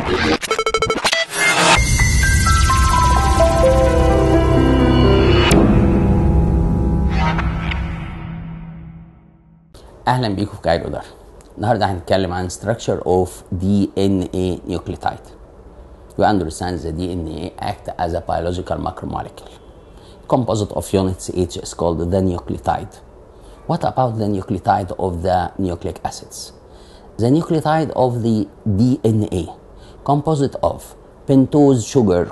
اهلا بيكم في كايرو ده. النهارده هنتكلم عن structure of DNA nucleotide. We understand the DNA act as a biological macromolecule. Composite of units each is called the nucleotide. What about the nucleotide of the nucleic acids? The nucleotide of the DNA composite of pentose sugar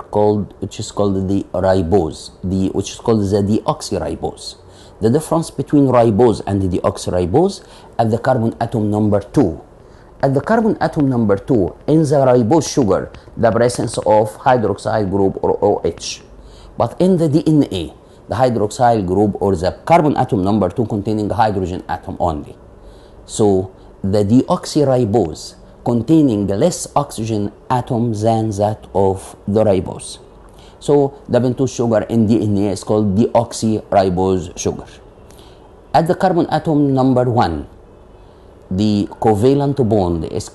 which is called the ribose, which is called the deoxyribose. The difference between ribose and the deoxyribose at the carbon atom number 2. At the carbon atom number 2, in the ribose sugar, the presence of hydroxyl group or OH. But in the DNA, the hydroxyl group or the carbon atom number 2 containing hydrogen atom only. So the deoxyribose containing less oxygen atom than that of the ribose. So the pentose sugar in DNA is called deoxyribose sugar. At the carbon atom number 1, the covalent bond is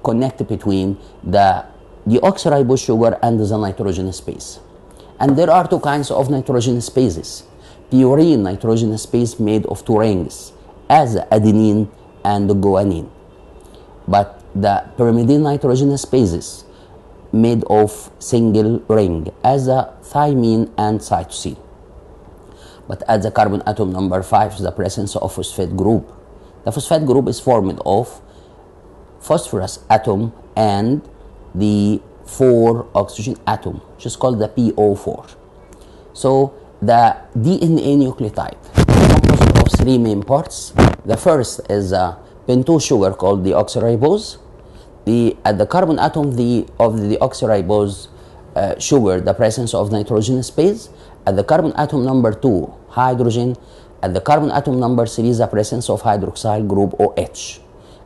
connected between the deoxyribose sugar and the nitrogen space. And there are two kinds of nitrogen spaces. Purine nitrogen space made of two rings as adenine and guanine. But the pyrimidine nitrogen spaces made of single ring as a thymine and cytosine. But at the carbon atom number 5, the presence of phosphate group. The phosphate group is formed of phosphorus atom and the 4 oxygen atom, which is called the PO4. So the DNA nucleotide composed of 3 main parts. The first is a pentose sugar called deoxyribose. At the carbon atom of the deoxyribose sugar, the presence of nitrogen space. At the carbon atom number 2, hydrogen. At the carbon atom number 3, the presence of hydroxyl group OH.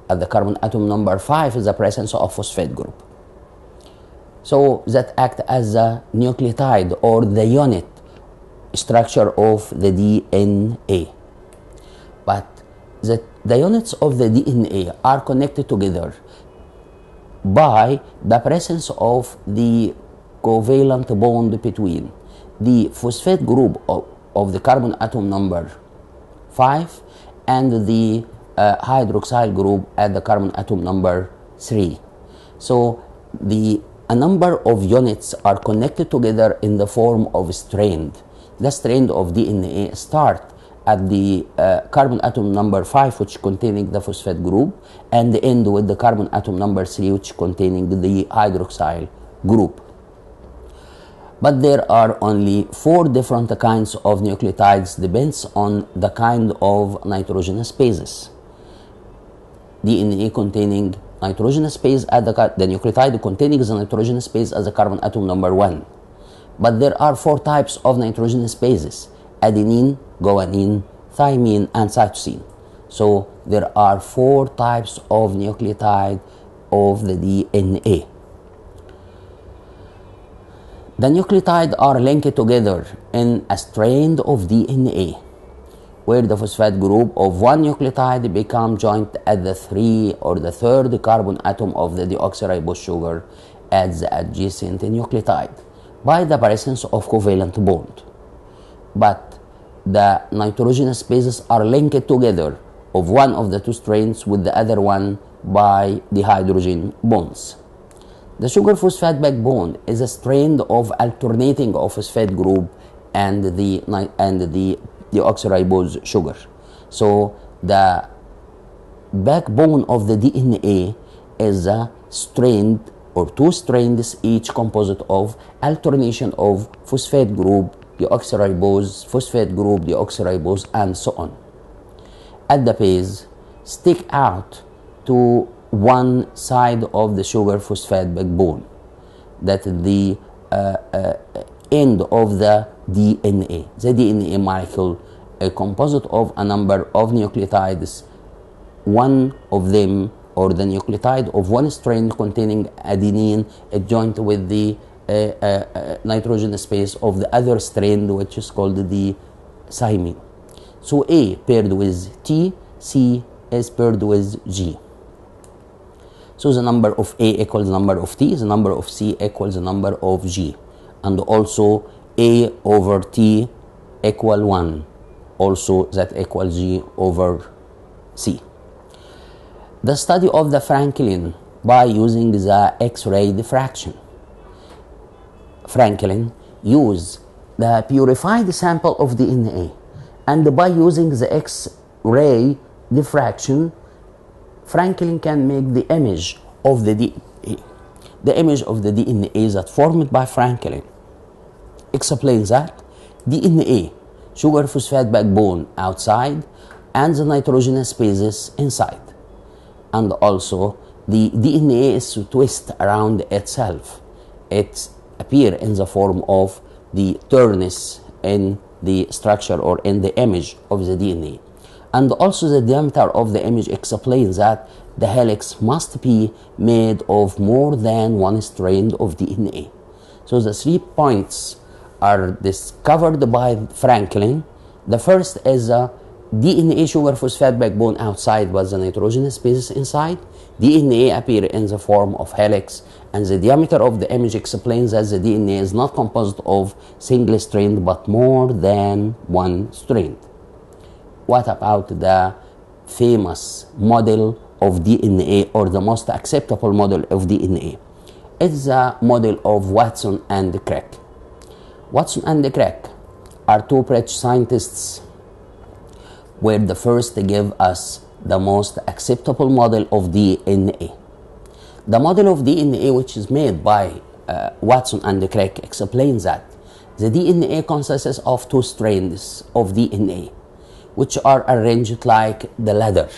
At the carbon atom number 5 is the presence of phosphate group. So that act as a nucleotide or the unit structure of the DNA. But the units of the DNA are connected together by the presence of the covalent bond between the phosphate group of the carbon atom number 5 and the hydroxyl group at the carbon atom number 3. So a number of units are connected together in the form of strand. The strand of DNA start at the carbon atom number 5, which containing the phosphate group, and end with the carbon atom number 3, which containing the hydroxyl group. But there are only 4 different kinds of nucleotides, depends on the kind of nitrogen spaces. DNA containing nitrogen space at the nucleotide containing the nitrogen space as the carbon atom number 1. But there are 4 types of nitrogen spaces: adenine, guanine, thymine, and cytosine. So there are 4 types of nucleotide of the DNA. The nucleotides are linked together in a strand of DNA, where the phosphate group of one nucleotide become joined at the 3 or the 3rd carbon atom of the deoxyribose sugar at the adjacent nucleotide by the presence of covalent bond. But the nitrogen spaces are linked together of one of the 2 strands with the other one by the hydrogen bonds. The sugar phosphate backbone is a strand of alternating of phosphate group and the deoxyribose sugar. So the backbone of the DNA is a strand or 2 strands, each composite of alternation of phosphate group, deoxyribose, phosphate group, deoxyribose, and so on. At the base, stick out to one side of the sugar phosphate backbone, that is the end of the DNA. The DNA molecule, a composite of a number of nucleotides, one of them or the nucleotide of one strand containing adenine is joined with the nitrogen space of the other strand, which is called the thymine. So A paired with T, C is paired with G. So the number of A equals the number of T, the number of C equals the number of G, and also A over T equal 1, also that equals G over C. The study of the Franklin by using the X-ray diffraction. Franklin used the purified sample of DNA, and by using the X-ray diffraction, Franklin can make the image of the DNA. The image of the DNA that formed by Franklin explains that DNA, sugar phosphate backbone outside, and the nitrogenous bases inside. And also the DNA is to twist around itself. It appears in the form of the turnus in the structure or in the image of the DNA. And also the diameter of the image explains that the helix must be made of more than one strand of DNA. So the 3 points are discovered by Franklin. The first is a DNA sugar phosphate backbone outside but the nitrogenous bases inside. DNA appear in the form of helix, and the diameter of the image explains that the DNA is not composed of single strand but more than one strand. What about the famous model of DNA, or the most acceptable model of DNA? It's the model of Watson and Crick. Watson and Crick are two British scientists, were the first to give us the most acceptable model of DNA. The model of DNA which is made by Watson and Crick explains that the DNA consists of 2 strands of DNA, which are arranged like the ladder.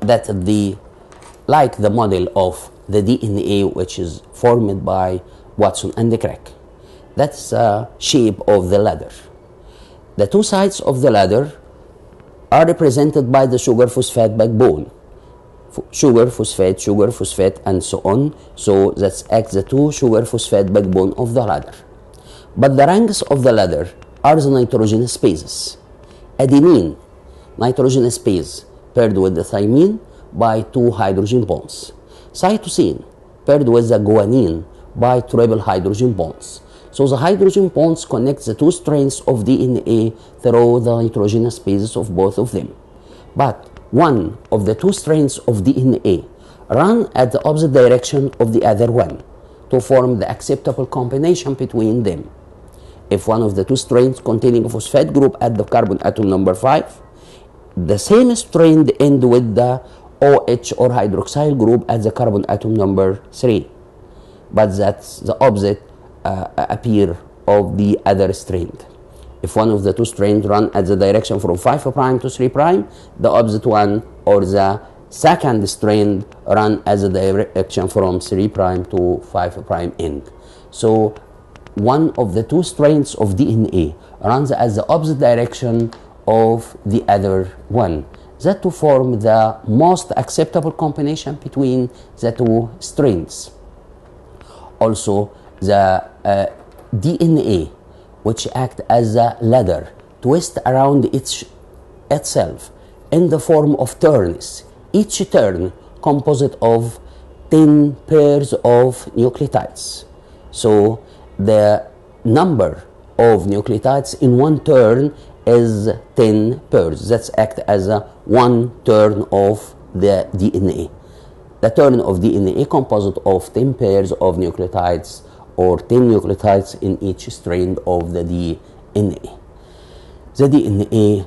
Like the model of the DNA which is formed by Watson and Crick. That's the shape of the ladder. The 2 sides of the ladder are represented by the sugar phosphate backbone. Sugar, phosphate, and so on. So that's the 2 sugar phosphate backbone of the ladder. But the ranks of the ladder are the nitrogenous bases. Adenine, nitrogenous base, paired with the thymine by 2 hydrogen bonds. Cytosine, paired with the guanine by triple hydrogen bonds. So the hydrogen bonds connect the 2 strands of DNA through the nitrogenous bases of both of them. But one of the 2 strands of DNA run at the opposite direction of the other one to form the acceptable combination between them. If one of the 2 strands containing a phosphate group at the carbon atom number 5, the same strand end with the OH or hydroxyl group at the carbon atom number 3. But that's the opposite appear of the other strand. If one of the 2 strands run at the direction from 5' to 3', the opposite one or the second strand run as a direction from 3' to 5' end. So one of the 2 strands of DNA runs as the opposite direction of the other one, that to form the most acceptable combination between the 2 strands. Also, the DNA, which act as a ladder, twist around itself in the form of turns. Each turn composite of 10 pairs of nucleotides. So the number of nucleotides in one turn is 10 pairs. That's act as a 1 turn of the DNA. The turn of DNA composite of 10 pairs of nucleotides, or 10 nucleotides in each strand of the DNA. The DNA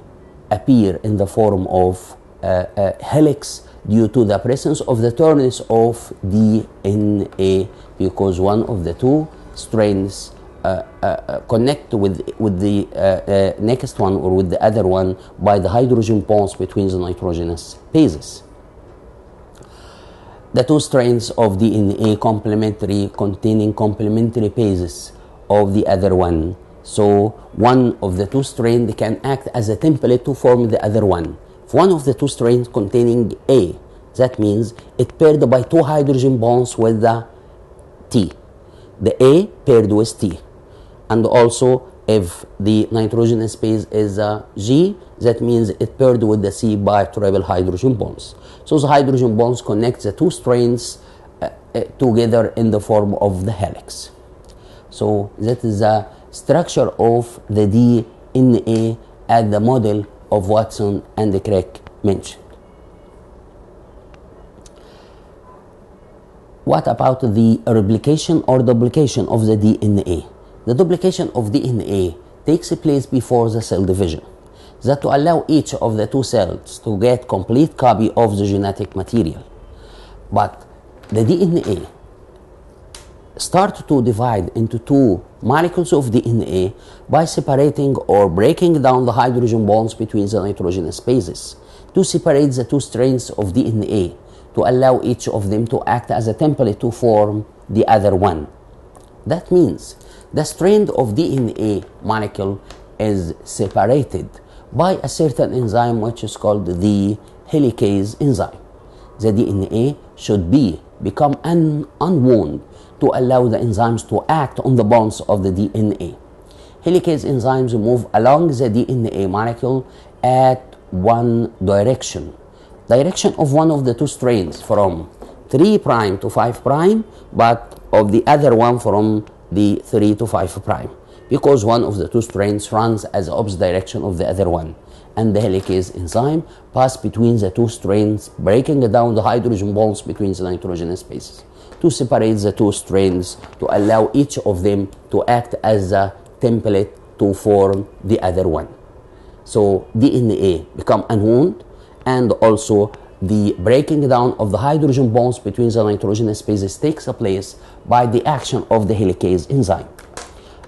appear in the form of a helix due to the presence of the turnus of DNA, because one of the 2 strands connect with the next one or with the other one by the hydrogen bonds between the nitrogenous bases. The 2 strands of DNA containing complementary bases of the other one. So one of the 2 strands can act as a template to form the other one. If one of the 2 strands containing A, that means it paired by 2 hydrogen bonds with the T. The A paired with T. And also If the nitrogen space is a G, that means it paired with the C by triple hydrogen bonds. So the hydrogen bonds connect the two strands together in the form of the helix. So that is the structure of the DNA at the model of Watson and Crick mentioned. What about the replication or duplication of the DNA? The duplication of DNA takes place before the cell division, that to allow each of the two cells to get complete copy of the genetic material. But the DNA start to divide into two molecules of DNA by separating or breaking down the hydrogen bonds between the nitrogen spaces to separate the two strands of DNA to allow each of them to act as a template to form the other one. That means the strand of DNA molecule is separated by a certain enzyme which is called the helicase enzyme. The DNA should become unwound to allow the enzymes to act on the bonds of the DNA. Helicase enzymes move along the DNA molecule at one direction of one of the two strands from 3' to 5', but of the other one from the 3 to 5', because one of the two strands runs as the opposite direction of the other one, and the helicase enzyme pass between the two strands, breaking down the hydrogen bonds between the nitrogen spaces to separate the two strands to allow each of them to act as a template to form the other one. So DNA become unwound, and also the breaking down of the hydrogen bonds between the nitrogen spaces takes place by the action of the helicase enzyme.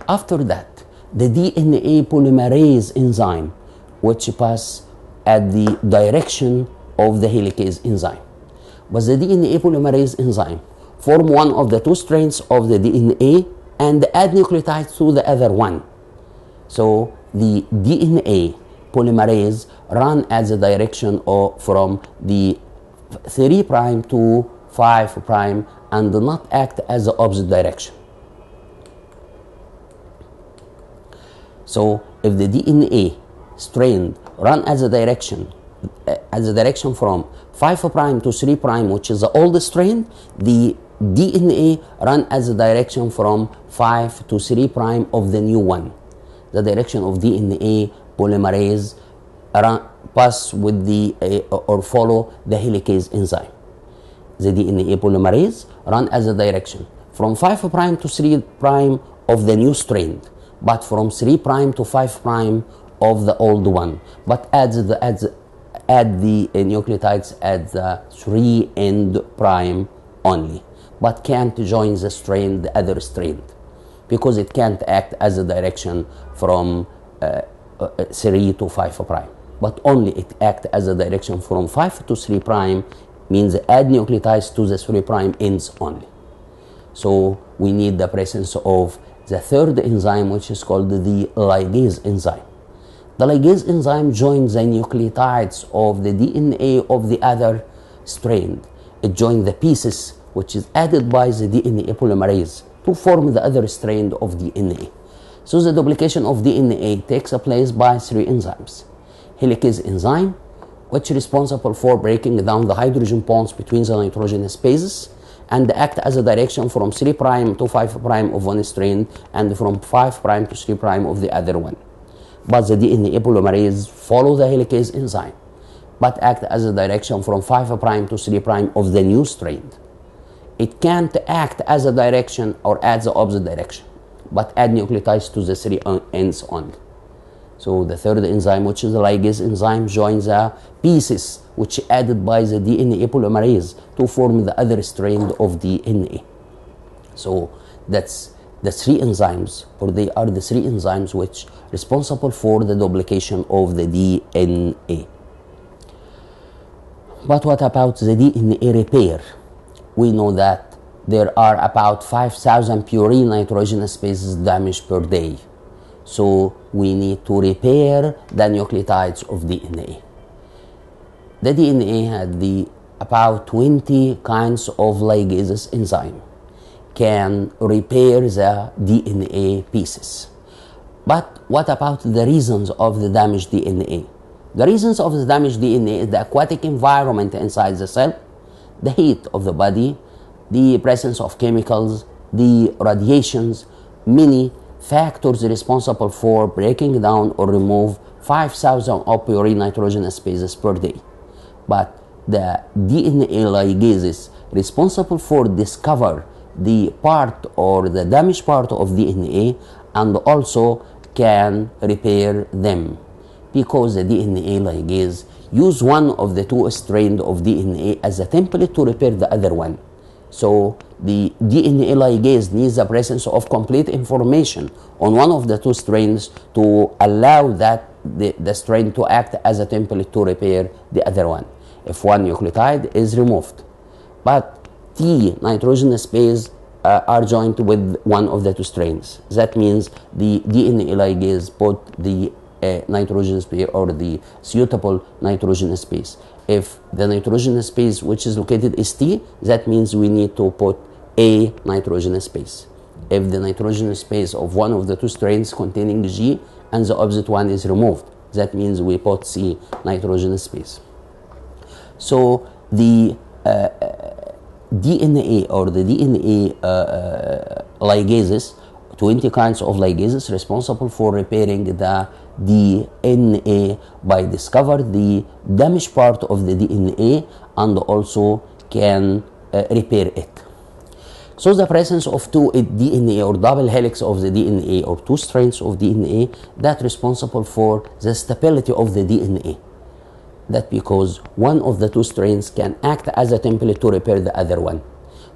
After that, the DNA polymerase enzyme, which pass at the direction of the helicase enzyme. But the DNA polymerase enzyme form one of the two strands of the DNA and add nucleotides to the other one. So the DNA polymerase run as a direction from the 3' to 5' and do not act as the opposite direction. So if the DNA strand run as a direction from 5' to 3', which is the oldest strand, the DNA run as a direction from 5 to 3' of the new one. The direction of DNA polymerase pass with the or follow the helicase enzyme. The DNA polymerase run as a direction from 5' to 3' of the new strand, but from 3' to 5' of the old one, but add the nucleotides at the 3' end only, but can't join the other strand, because it can't act as a direction from 3 to 5', but only it act as a direction from 5 to 3', means add nucleotides to the 3' ends only. So we need the presence of the third enzyme, which is called the ligase enzyme. The ligase enzyme joins the nucleotides of the DNA of the other strand. It joins the pieces which is added by the DNA polymerase to form the other strand of DNA. So the duplication of DNA takes place by three enzymes. Helicase enzyme, which is responsible for breaking down the hydrogen bonds between the nitrogen spaces and act as a direction from 3' to 5' of one strand and from 5' to 3' of the other one. But the DNA polymerase follow the helicase enzyme, but act as a direction from 5' to 3' of the new strand. It can't act as a direction or add the opposite direction, but add nucleotides to the 3 ends only. So the third enzyme, which is the ligase enzyme, joins the pieces which added by the DNA polymerase to form the other strand of DNA. So that's the three enzymes, or they are the three enzymes which responsible for the duplication of the DNA. But what about the DNA repair? We know that there are about 5,000 purine nitrogen spaces damaged per day. So we need to repair the nucleotides of DNA. The DNA had about 20 kinds of ligases enzyme can repair the DNA pieces. But what about the reasons of the damaged DNA? The reasons of the damaged DNA is the aquatic environment inside the cell, the heat of the body, the presence of chemicals, the radiations, many factors responsible for breaking down or remove 5,000 of purine nitrogenous bases per day. But the DNA ligases responsible for discover the part or the damaged part of DNA and also can repair them, because the DNA ligase use one of the two strands of DNA as a template to repair the other one. So the DNA ligase needs the presence of complete information on one of the two strands to allow that the strand to act as a template to repair the other one if one nucleotide is removed. But T nitrogenous base are joined with one of the two strands. That means the DNA ligase put the nitrogenous base or the suitable nitrogenous base. If the nitrogenous base which is located is T, that means we need to put A nitrogenous base. If the nitrogenous base of one of the two strands containing G and the opposite one is removed, that means we put C nitrogenous base. So the DNA or the DNA ligases, 20 kinds of ligases responsible for repairing the DNA by discover the damaged part of the DNA and also can repair it. So the presence of two DNA or double helix of the DNA or two strands of DNA that responsible for the stability of the DNA. That because one of the two strands can act as a template to repair the other one.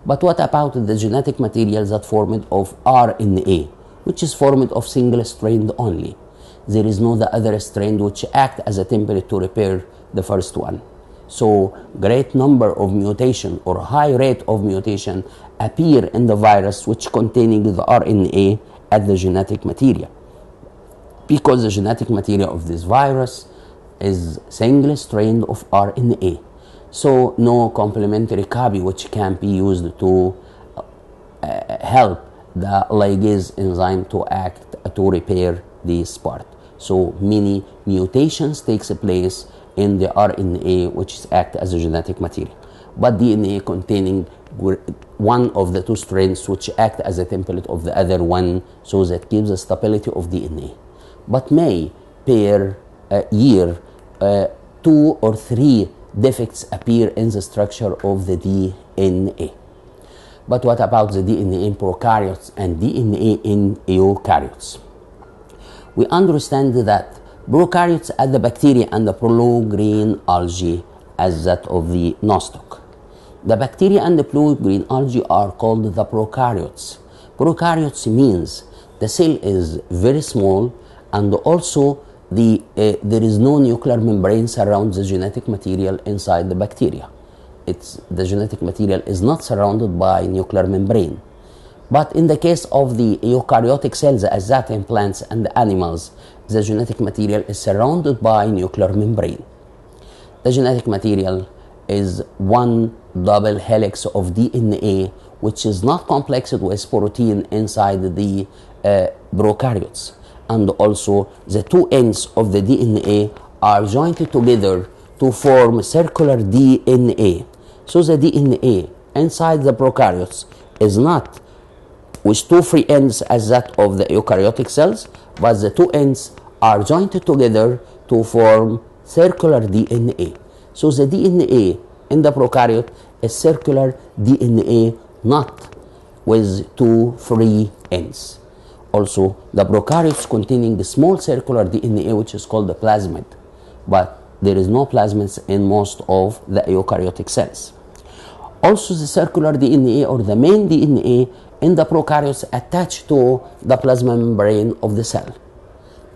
But what about the genetic material that formed of RNA, which is formed of single strand only? There is no the other strand which act as a template to repair the first one. So great number of mutation or high rate of mutation appear in the virus which containing the RNA as the genetic material. Because the genetic material of this virus is single strand of RNA. So no complementary copy which can be used to help the ligase enzyme to act to repair this part. So many mutations takes place in the RNA which act as a genetic material. But DNA containing one of the two strands which act as a template of the other one, so that gives the stability of DNA. But may per year 2 or 3 defects appear in the structure of the DNA. But what about the DNA in prokaryotes and DNA in eukaryotes? We understand that prokaryotes are the bacteria and the blue-green algae as that of the nostoc. The bacteria and the blue-green algae are called the prokaryotes. Prokaryotes means the cell is very small and also there is no nuclear membrane surrounds the genetic material inside the bacteria. The genetic material is not surrounded by nuclear membrane. But in the case of the eukaryotic cells, as that in plants and animals, the genetic material is surrounded by nuclear membrane. The genetic material is one double helix of DNA which is not complexed with protein inside the prokaryotes. And also the two ends of the DNA are joined together to form circular DNA. So the DNA inside the prokaryotes is not with two free ends as that of the eukaryotic cells, but the two ends are joined together to form circular DNA. So the DNA in the prokaryote is circular DNA, not with two free ends. Also, the prokaryotes containing the small circular DNA which is called the plasmid, but there is no plasmids in most of the eukaryotic cells. Also, the circular DNA or the main DNA in the prokaryotes attached to the plasma membrane of the cell.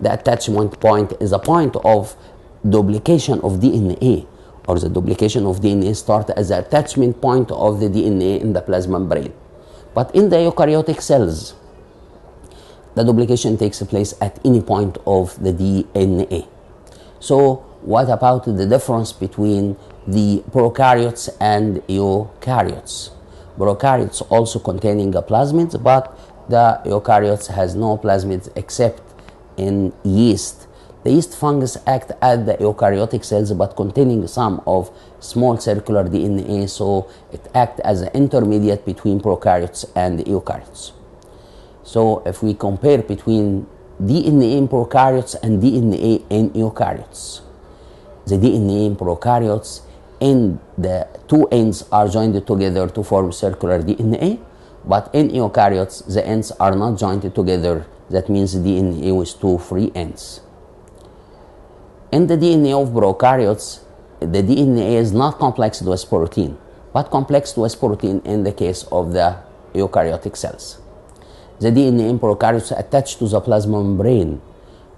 The attachment point is a point of duplication of DNA, or the duplication of DNA starts as the attachment point of the DNA in the plasma membrane. But in the eukaryotic cells, the duplication takes place at any point of the DNA. So what about the difference between the prokaryotes and eukaryotes? Prokaryotes also containing plasmids, but the eukaryotes has no plasmids except in yeast. The yeast fungus act as the eukaryotic cells but containing some of small circular DNA, so it acts as an intermediate between prokaryotes and eukaryotes. So if we compare between DNA in prokaryotes and DNA in eukaryotes, the DNA in prokaryotes in the two ends are joined together to form circular DNA, but in eukaryotes the ends are not joined together. That means DNA with two free ends. In the DNA of prokaryotes, the DNA is not complexed with protein, but complexed with protein in the case of the eukaryotic cells. The DNA in prokaryotes attached to the plasma membrane,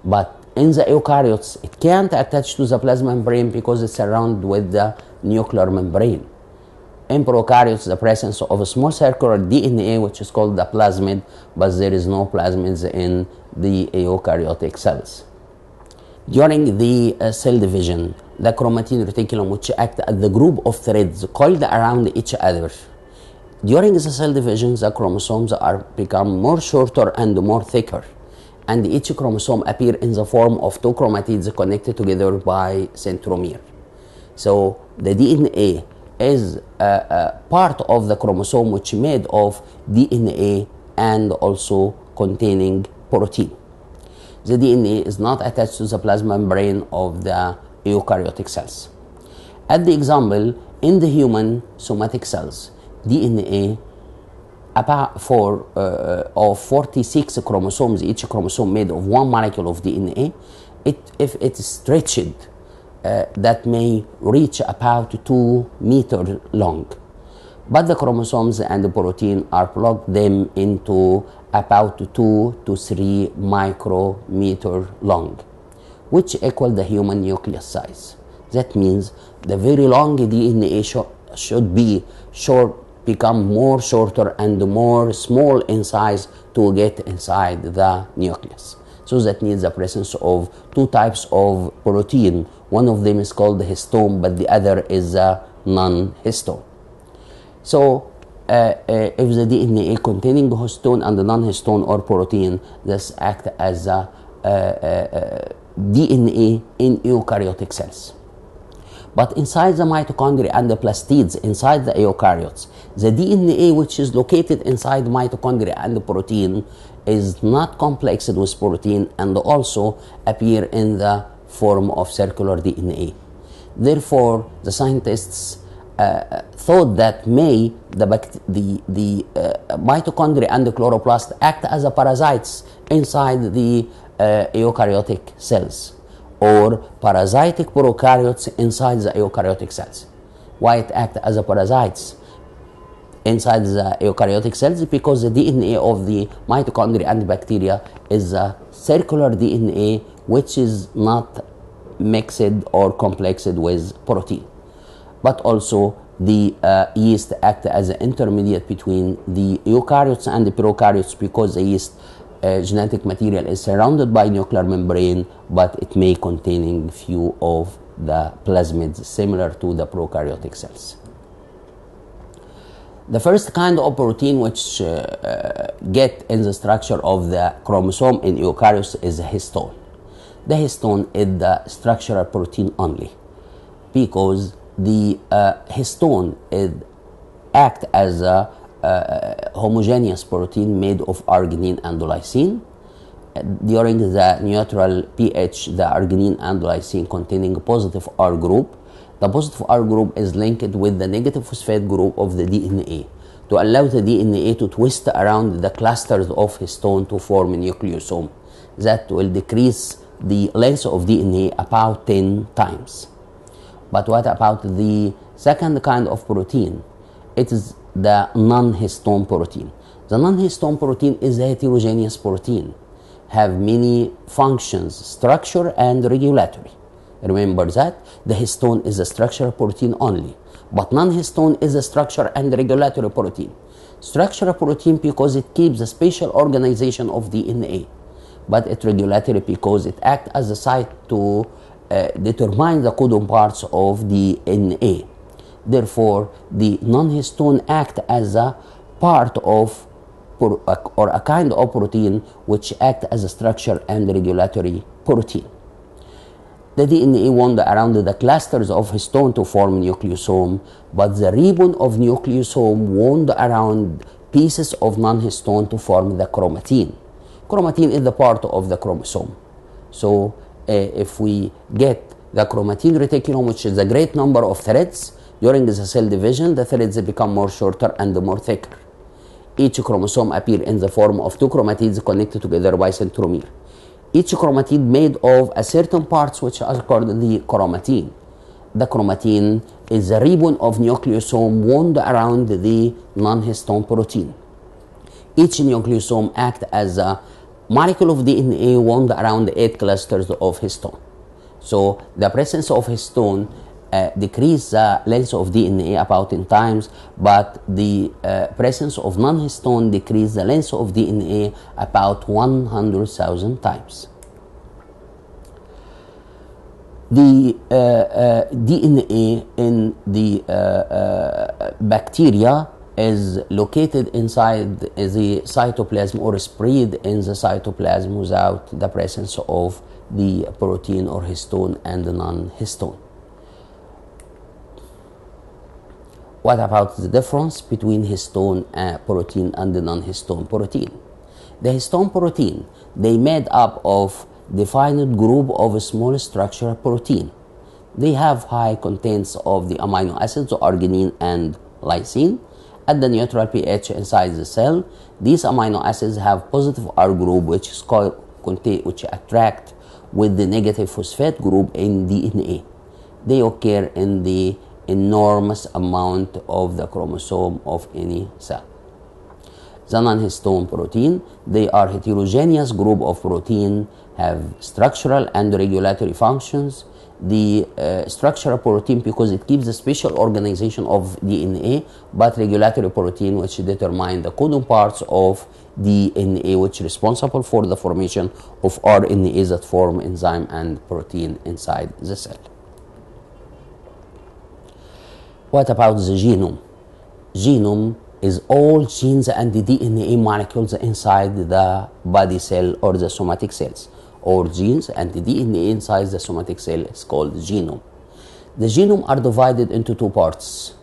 but in the eukaryotes it can't attach to the plasma membrane because it's surrounded with the nuclear membrane. In prokaryotes, the presence of a small circular DNA, which is called the plasmid, but there is no plasmids in the eukaryotic cells. During the cell division, the chromatin reticulum, which act as the group of threads coiled around each other. During the cell division, the chromosomes are become more shorter and more thicker, and each chromosome appear in the form of two chromatids connected together by centromere. So the DNA is a part of the chromosome which made of DNA and also containing protein. The DNA is not attached to the plasma membrane of the eukaryotic cells. At the example, in the human somatic cells, DNA of 46 chromosomes, each chromosome made of one molecule of DNA, if it is stretched, that may reach about 2 meters long. But the chromosomes and the protein are plugged them into about 2 to 3 micrometer long, which equal the human nucleus size. That means the very long DNA should be become more shorter and more small in size to get inside the nucleus. So that needs the presence of two types of protein. One of them is called the histone, but the other is a non-histone. So if the DNA containing histone and the non-histone or protein, this act as a DNA in eukaryotic cells. But inside the mitochondria and the plastids inside the eukaryotes, the DNA which is located inside mitochondria and the protein is not complexed with protein and also appear in the form of circular DNA. Therefore, the scientists thought that the mitochondria and the chloroplast act as a parasites inside the eukaryotic cells, or parasitic prokaryotes inside the eukaryotic cells. Why it acts as a parasites inside the eukaryotic cells? Because the DNA of the mitochondria and bacteria is a circular DNA which is not mixed or complexed with protein. But also the yeast act as an intermediate between the eukaryotes and the prokaryotes, because the yeast genetic material is surrounded by nuclear membrane, but it may containing few of the plasmids similar to the prokaryotic cells. The first kind of protein which get in the structure of the chromosome in eukaryotes is a histone. The histone is the structural protein only, because the histone act as a homogeneous protein made of arginine and lysine. During the neutral pH, the arginine and lysine containing a positive R group. The positive R group is linked with the negative phosphate group of the DNA to allow the DNA to twist around the clusters of histone to form a nucleosome that will decrease the length of DNA about 10 times. But what about the second kind of protein? It is the non-histone protein. The non-histone protein is a heterogeneous protein, have many functions, structure and regulatory. Remember that the histone is a structural protein only, but non-histone is a structure and regulatory protein. Structural protein because it keeps the spatial organization of DNA, but it regulatory because it acts as a site to determine the codon parts of DNA. Therefore, the non-histone act as a part of or a kind of protein which act as a structure and regulatory protein. The DNA wound around the clusters of histone to form nucleosome, but the ribbon of nucleosome wound around pieces of non-histone to form the chromatin. Chromatin is the part of the chromosome. So if we get the chromatin reticulum, which is a great number of threads, during the cell division, the threads become more shorter and more thicker. Each chromosome appears in the form of two chromatids connected together by centromere. Each chromatid made of a certain parts which are called the chromatin. The chromatin is a ribbon of nucleosome wound around the non-histone protein. Each nucleosome acts as a molecule of DNA wound around 8 clusters of histone. So the presence of histone decrease the length of DNA about 10 times, but the presence of non-histone decrease the length of DNA about 100,000 times. The DNA in the bacteria is located inside the cytoplasm or spread in the cytoplasm without the presence of the protein or histone and the non-histone. What about the difference between histone protein and the non-histone protein? The histone protein, they made up of defined group of small structure protein. They have high contents of the amino acids arginine and lysine. At the neutral pH inside the cell, these amino acids have positive R group which attract with the negative phosphate group in DNA. They occur in the enormous amount of the chromosome of any cell. The non-histone protein, they are heterogeneous group of protein, have structural and regulatory functions. The structural protein because it keeps the special organization of DNA, but regulatory protein which determine the codon parts of DNA which is responsible for the formation of RNA that form enzyme and protein inside the cell. What about the genome? Genome is all genes and the DNA molecules inside the body cell or the somatic cells. All genes and the DNA inside the somatic cell is called genome. The genome are divided into two parts.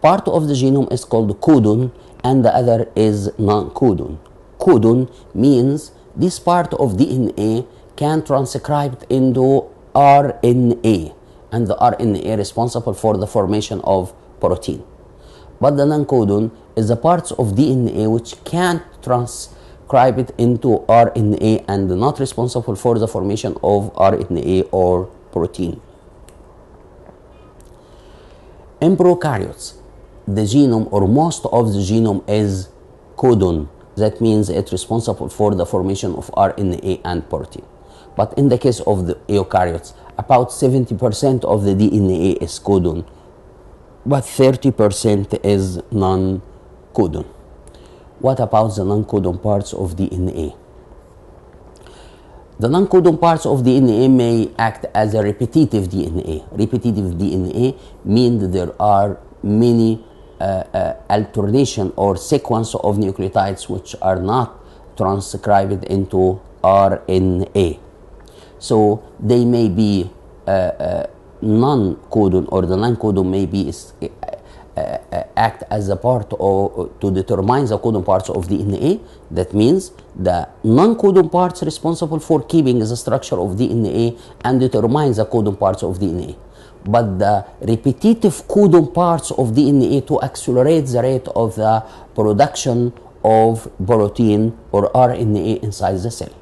Part of the genome is called codon and the other is non-codon. Codon means this part of DNA can transcribe into RNA, and the RNA responsible for the formation of protein. But the non-codon is the parts of DNA which can't transcribe it into RNA and not responsible for the formation of RNA or protein. In prokaryotes, the genome or most of the genome is codon. That means it's responsible for the formation of RNA and protein. But in the case of the eukaryotes, about 70% of the DNA is codon, but 30% is non-codon. What about the non-codon parts of DNA? The non-codon parts of DNA may act as a repetitive DNA. Repetitive DNA means there are many alternation or sequence of nucleotides which are not transcribed into RNA. So they may be non-codon, or the non-codon may be act as a part of to determine the codon parts of DNA. That means the non-codon parts responsible for keeping the structure of DNA and determine the codon parts of DNA. But the repetitive codon parts of DNA to accelerate the rate of the production of protein or RNA inside the cell.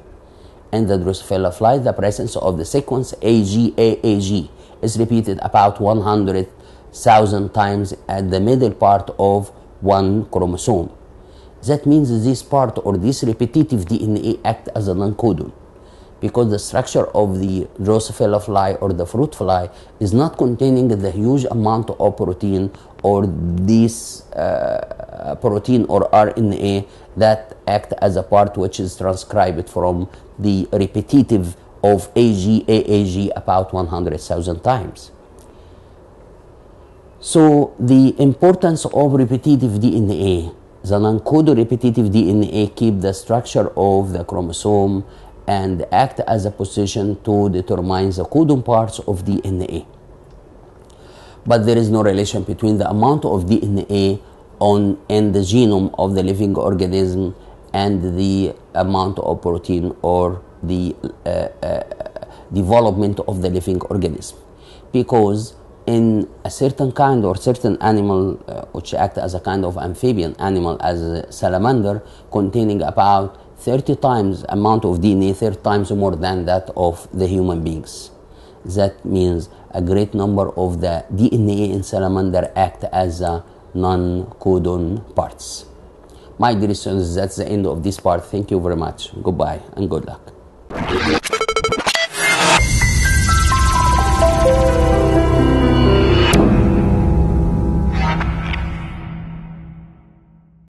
In the Drosophila fly, the presence of the sequence AGAAG is repeated about 100,000 times at the middle part of one chromosome. That means this part or this repetitive DNA act as a non-codon, because the structure of the Drosophila fly or the fruit fly is not containing the huge amount of protein or this protein or RNA that act as a part which is transcribed from the repetitive of AGAAG about 100,000 times. So the importance of repetitive DNA, The non-codon repetitive DNA keep the structure of the chromosome and act as a position to determine the codon parts of DNA. But there is no relation between the amount of DNA in the genome of the living organism and the amount of protein or the development of the living organism, because in a certain kind or certain animal which act as a kind of amphibian animal as a salamander, containing about 30 times amount of DNA, 30 times more than that of the human beings. That means a great number of the DNA in salamander act as a non-codon parts. My dear students, that's the end of this part. Thank you very much. Goodbye and good luck.